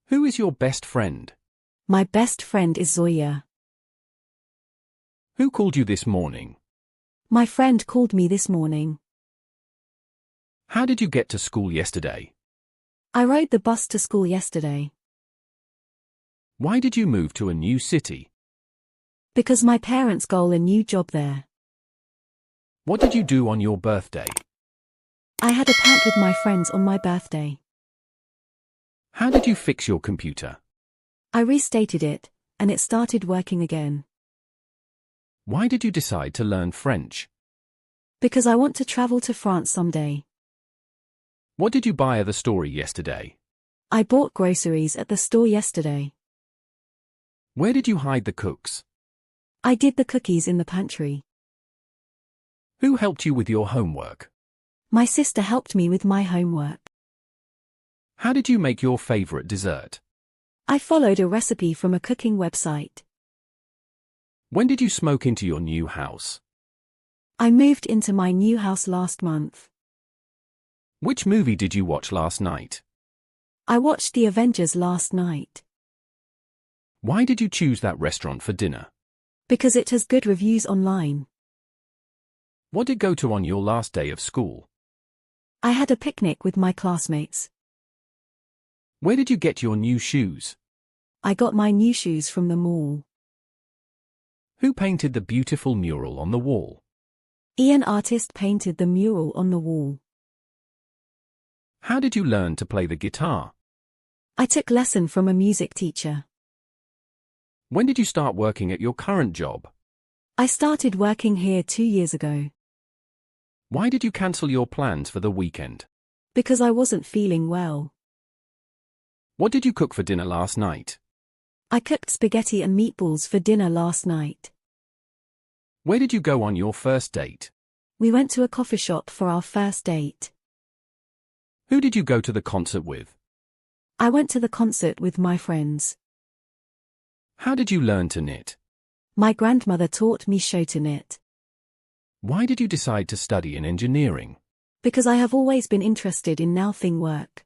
Who is your best friend? My best friend is Zoya. Who called you this morning? My friend called me this morning. How did you get to school yesterday? I rode the bus to school yesterday. Why did you move to a new city? Because my parents got a new job there. What did you do on your birthday? I had a pint with my friends on my birthday. How did you fix your computer? I restarted it, and it started working again. Why did you decide to learn French? Because I want to travel to France someday. What did you buy at the store yesterday? I bought groceries at the store yesterday. Where did you hide the cooks? I did the cookies in the pantry. Who helped you with your homework? My sister helped me with my homework. How did you make your favorite dessert? I followed a recipe from a cooking website. When did you smoke into your new house? I moved into my new house last month. Which movie did you watch last night? I watched The Avengers last night. Why did you choose that restaurant for dinner? Because it has good reviews online. What did you go to on your last day of school? I had a picnic with my classmates. Where did you get your new shoes? I got my new shoes from the mall. Who painted the beautiful mural on the wall? An artist painted the mural on the wall. How did you learn to play the guitar? I took lesson from a music teacher. When did you start working at your current job? I started working here 2 years ago. Why did you cancel your plans for the weekend? Because I wasn't feeling well. What did you cook for dinner last night? I cooked spaghetti and meatballs for dinner last night. Where did you go on your first date? We went to a coffee shop for our first date. Who did you go to the concert with? I went to the concert with my friends. How did you learn to knit? My grandmother taught me how to knit. Why did you decide to study in engineering? Because I have always been interested in knitting work.